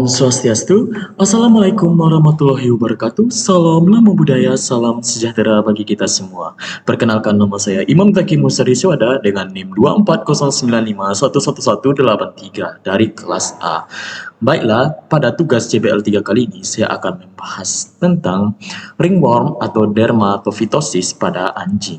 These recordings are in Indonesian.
Om Swastiastu, Assalamualaikum warahmatullahi wabarakatuh, salam lama budaya, salam sejahtera bagi kita semua. Perkenalkan, nama saya Imam Zaki Musari Syuhada dengan NIM 24095111183 dari kelas A. Baiklah, pada tugas CBL 3 kali ini saya akan membahas tentang ringworm atau dermatofitosis pada anjing.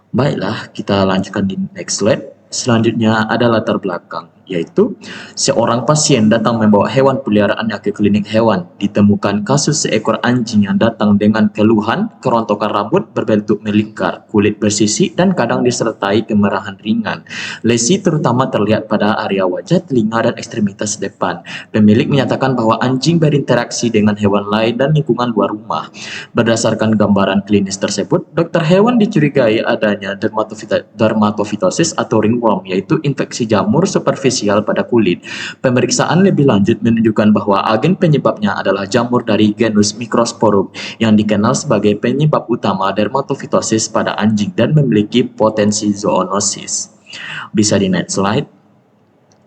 Baiklah, kita lanjutkan di next slide. Selanjutnya ada latar belakang, yaitu seorang pasien datang membawa hewan peliharaannya ke klinik hewan. Ditemukan kasus seekor anjing yang datang dengan keluhan kerontokan rambut berbentuk melingkar, kulit bersisik dan kadang disertai kemerahan ringan. Lesi terutama terlihat pada area wajah, telinga dan ekstremitas depan. Pemilik menyatakan bahwa anjing berinteraksi dengan hewan lain dan lingkungan luar rumah. Berdasarkan gambaran klinis tersebut, dokter hewan dicurigai adanya dermatofitosis atau ringworm, yaitu infeksi jamur superficial pada kulit. Pemeriksaan lebih lanjut menunjukkan bahwa agen penyebabnya adalah jamur dari genus Microsporum yang dikenal sebagai penyebab utama dermatofitosis pada anjing dan memiliki potensi zoonosis. Bisa di next slide.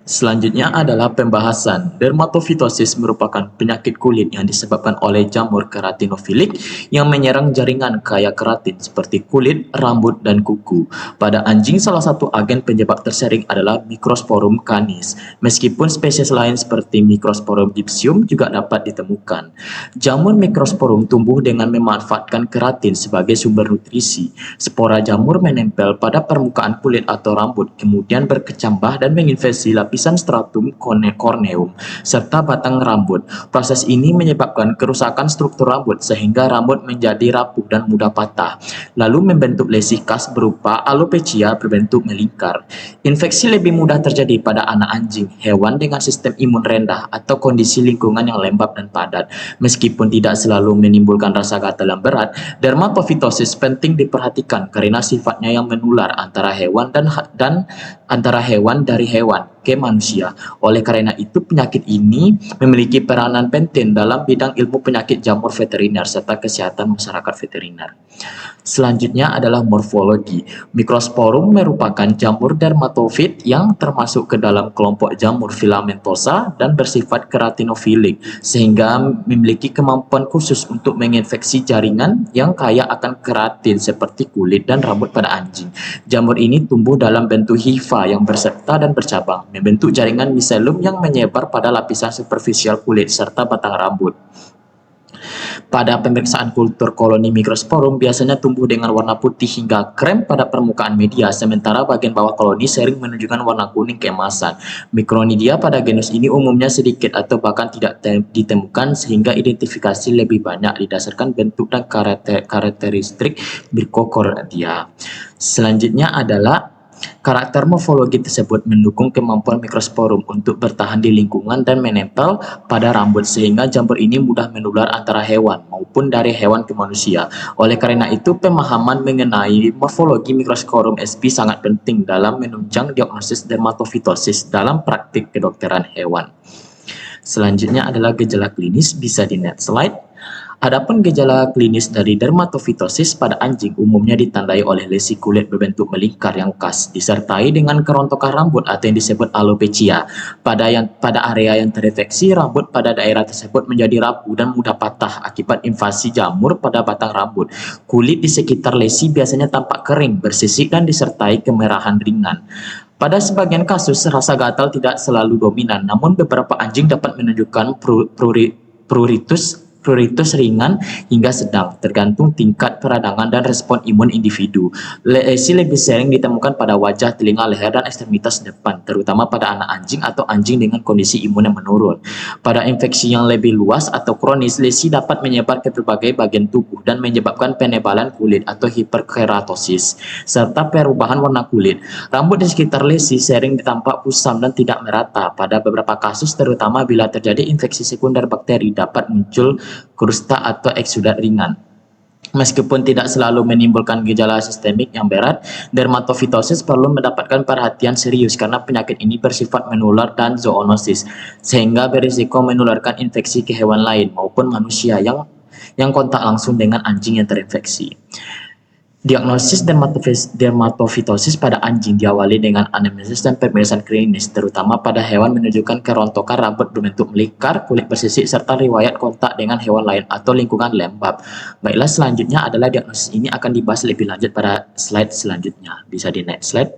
Selanjutnya adalah pembahasan. Dermatofitosis merupakan penyakit kulit yang disebabkan oleh jamur keratinofilik yang menyerang jaringan kaya keratin seperti kulit, rambut, dan kuku. Pada anjing, salah satu agen penyebab tersering adalah Microsporum canis. Meskipun spesies lain seperti Microsporum gypsum juga dapat ditemukan. Jamur Microsporum tumbuh dengan memanfaatkan keratin sebagai sumber nutrisi. Spora jamur menempel pada permukaan kulit atau rambut, kemudian berkecambah dan menginfeksi lapisan stratum corneum serta batang rambut. Proses ini menyebabkan kerusakan struktur rambut sehingga rambut menjadi rapuh dan mudah patah, lalu membentuk lesi khas berupa alopecia berbentuk melingkar. Infeksi lebih mudah terjadi pada anak anjing, hewan dengan sistem imun rendah, atau kondisi lingkungan yang lembab dan padat. Meskipun tidak selalu menimbulkan rasa gatal yang berat, dermatofitosis penting diperhatikan karena sifatnya yang menular antara hewan dan antara hewan dari hewan ke manusia. Oleh karena itu, penyakit ini memiliki peranan penting dalam bidang ilmu penyakit jamur veteriner serta kesehatan masyarakat veteriner. Selanjutnya adalah morfologi. Microsporum merupakan jamur dermatofit yang termasuk ke dalam kelompok jamur filamentosa dan bersifat keratinofilik, sehingga memiliki kemampuan khusus untuk menginfeksi jaringan yang kaya akan keratin seperti kulit dan rambut pada anjing. Jamur ini tumbuh dalam bentuk hifa yang berserta dan bercabang, membentuk jaringan micelum yang menyebar pada lapisan superficial kulit serta batang rambut. Pada pemeriksaan kultur koloni Microsporum biasanya tumbuh dengan warna putih hingga krem pada permukaan media, sementara bagian bawah koloni sering menunjukkan warna kuning keemasan. Mikronidia pada genus ini umumnya sedikit atau bahkan tidak ditemukan, sehingga identifikasi lebih banyak didasarkan bentuk dan karakteristik Microcordia. Selanjutnya adalah karakter morfologi tersebut mendukung kemampuan Microsporum untuk bertahan di lingkungan dan menempel pada rambut, sehingga jamur ini mudah menular antara hewan maupun dari hewan ke manusia. Oleh karena itu, pemahaman mengenai morfologi Microsporum sp sangat penting dalam menunjang diagnosis dermatofitosis dalam praktik kedokteran hewan. Selanjutnya adalah gejala klinis, bisa di next slide. Adapun gejala klinis dari dermatofitosis pada anjing umumnya ditandai oleh lesi kulit berbentuk melingkar yang khas, disertai dengan kerontokan rambut atau yang disebut alopecia. Pada area yang terinfeksi, rambut pada daerah tersebut menjadi rapuh dan mudah patah akibat invasi jamur pada batang rambut. Kulit di sekitar lesi biasanya tampak kering, bersisik dan disertai kemerahan ringan. Pada sebagian kasus, rasa gatal tidak selalu dominan, namun beberapa anjing dapat menunjukkan pruritus ringan hingga sedang, tergantung tingkat peradangan dan respon imun individu. Lesi lebih sering ditemukan pada wajah, telinga, leher, dan ekstremitas depan, terutama pada anak anjing atau anjing dengan kondisi imun yang menurun. Pada infeksi yang lebih luas atau kronis, lesi dapat menyebar ke berbagai bagian tubuh dan menyebabkan penebalan kulit atau hiperkeratosis, serta perubahan warna kulit. Rambut di sekitar lesi sering tampak kusam dan tidak merata. Pada beberapa kasus, terutama bila terjadi infeksi sekunder bakteri, dapat muncul krusta atau eksudat ringan. Meskipun tidak selalu menimbulkan gejala sistemik yang berat, dermatofitosis perlu mendapatkan perhatian serius karena penyakit ini bersifat menular dan zoonosis, sehingga berisiko menularkan infeksi ke hewan lain maupun manusia yang kontak langsung dengan anjing yang terinfeksi. Diagnosis dermatofitosis pada anjing diawali dengan anamnesis dan pemeriksaan klinis, terutama pada hewan menunjukkan kerontokan rambut berbentuk melingkar, kulit bersisik, serta riwayat kontak dengan hewan lain atau lingkungan lembab. Baiklah, selanjutnya adalah diagnosis ini akan dibahas lebih lanjut pada slide selanjutnya. Bisa di next slide.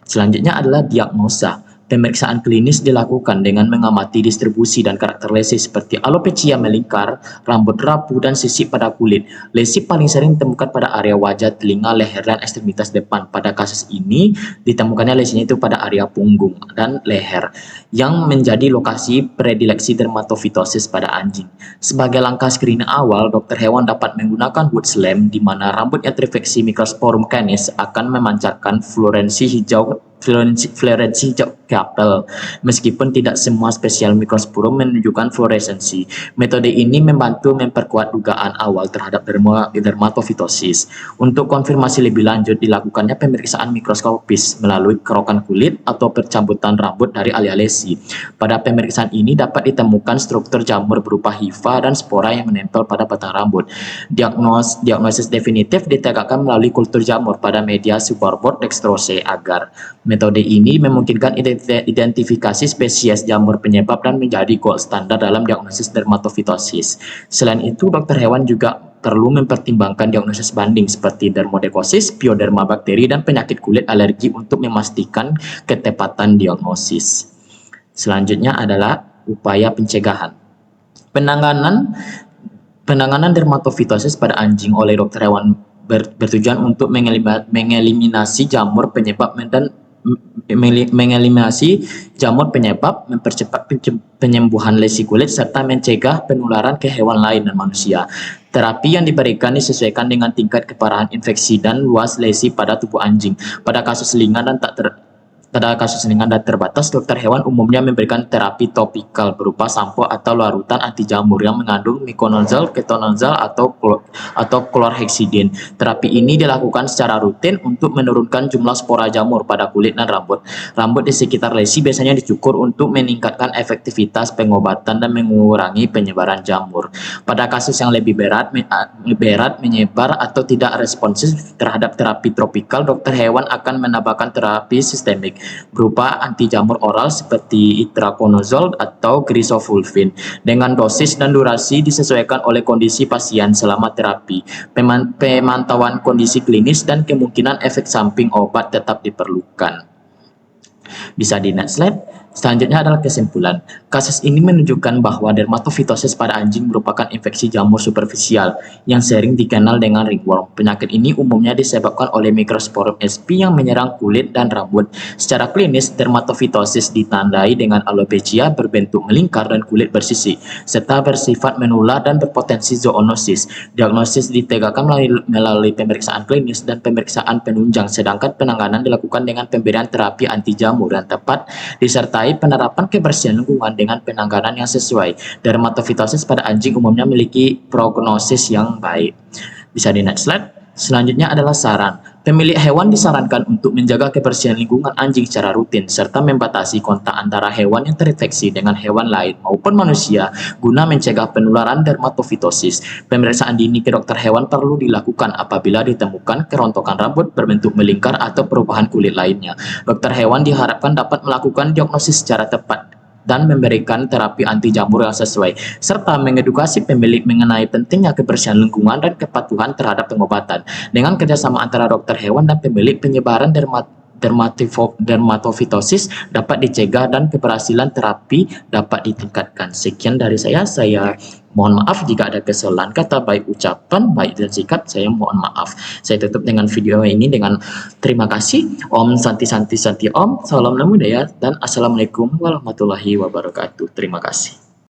Selanjutnya adalah diagnosa. Pemeriksaan klinis dilakukan dengan mengamati distribusi dan karakter lesi seperti alopecia melingkar, rambut rapuh, dan sisik pada kulit. Lesi paling sering ditemukan pada area wajah, telinga, leher, dan ekstremitas depan. Pada kasus ini, ditemukannya lesinya itu pada area punggung dan leher, yang menjadi lokasi predileksi dermatofitosis pada anjing. Sebagai langkah screening awal, dokter hewan dapat menggunakan Woods lamp, di mana rambutnya terinfeksi Microsporum canis akan memancarkan fluorensi hijau kapel. Meskipun tidak semua spesial Microsporum menunjukkan fluoresensi, metode ini membantu memperkuat dugaan awal terhadap dermatofitosis. Untuk konfirmasi lebih lanjut, dilakukannya pemeriksaan mikroskopis melalui kerokan kulit atau percabutan rambut dari alih lesi. Pada pemeriksaan ini dapat ditemukan struktur jamur berupa hifa dan spora yang menempel pada batang rambut. Diagnosis definitif ditegakkan melalui kultur jamur pada media suborbit dextrose agar. Metode ini memungkinkan identifikasi spesies jamur penyebab dan menjadi gold standar dalam diagnosis dermatofitosis. Selain itu, dokter hewan juga perlu mempertimbangkan diagnosis banding seperti dermodekosis, pioderma bakteri, dan penyakit kulit alergi untuk memastikan ketepatan diagnosis. Selanjutnya adalah upaya pencegahan. Penanganan dermatofitosis pada anjing oleh dokter hewan bertujuan untuk mengeliminasi jamur penyebab dan mempercepat penyembuhan lesi kulit, serta mencegah penularan ke hewan lain dan manusia. Terapi yang diberikan disesuaikan dengan tingkat keparahan infeksi dan luas lesi pada tubuh anjing. Pada kasus ringan dan terbatas, dokter hewan umumnya memberikan terapi topikal berupa sampo atau larutan anti jamur yang mengandung miconazole, ketonazole, atau chlorhexidine. Terapi ini dilakukan secara rutin untuk menurunkan jumlah spora jamur pada kulit dan rambut. Rambut di sekitar lesi biasanya dicukur untuk meningkatkan efektivitas pengobatan dan mengurangi penyebaran jamur. Pada kasus yang lebih berat, menyebar atau tidak responsif terhadap terapi tropikal, dokter hewan akan menambahkan terapi sistemik berupa anti jamur oral seperti itraconazole atau crisofulvin dengan dosis dan durasi disesuaikan oleh kondisi pasien selama terapi. Pemantauan kondisi klinis dan kemungkinan efek samping obat tetap diperlukan. Bisa di next slide. Selanjutnya adalah kesimpulan. Kasus ini menunjukkan bahwa dermatofitosis pada anjing merupakan infeksi jamur superficial yang sering dikenal dengan ringworm. Penyakit ini umumnya disebabkan oleh Microsporum sp yang menyerang kulit dan rambut. Secara klinis, dermatofitosis ditandai dengan alopecia berbentuk melingkar dan kulit bersisik, serta bersifat menular dan berpotensi zoonosis. Diagnosis ditegakkan melalui pemeriksaan klinis dan pemeriksaan penunjang, sedangkan penanganan dilakukan dengan pemberian terapi anti jamur yang tepat disertai penerapan kebersihan lingkungan dengan penanganan yang sesuai. Dermatofitosis pada anjing umumnya memiliki prognosis yang baik. Bisa di next slide. Selanjutnya adalah saran. Pemilik hewan disarankan untuk menjaga kebersihan lingkungan anjing secara rutin, serta membatasi kontak antara hewan yang terinfeksi dengan hewan lain maupun manusia guna mencegah penularan dermatofitosis. Pemeriksaan dini ke dokter hewan perlu dilakukan apabila ditemukan kerontokan rambut berbentuk melingkar atau perubahan kulit lainnya. Dokter hewan diharapkan dapat melakukan diagnosis secara tepat dan memberikan terapi anti jamur yang sesuai, serta mengedukasi pemilik mengenai pentingnya kebersihan lingkungan dan kepatuhan terhadap pengobatan. Dengan kerjasama antara dokter hewan dan pemilik, penyebaran dermatofitosis dapat dicegah dan keberhasilan terapi dapat ditingkatkan. Sekian dari saya mohon maaf jika ada kesalahan kata, baik ucapan, baik dan sikap, saya mohon maaf. Saya tutup dengan video ini dengan terima kasih. Om Santi Santi Santi Om, salam Namo Buddhaya, dan Assalamualaikum warahmatullahi wabarakatuh. Terima kasih.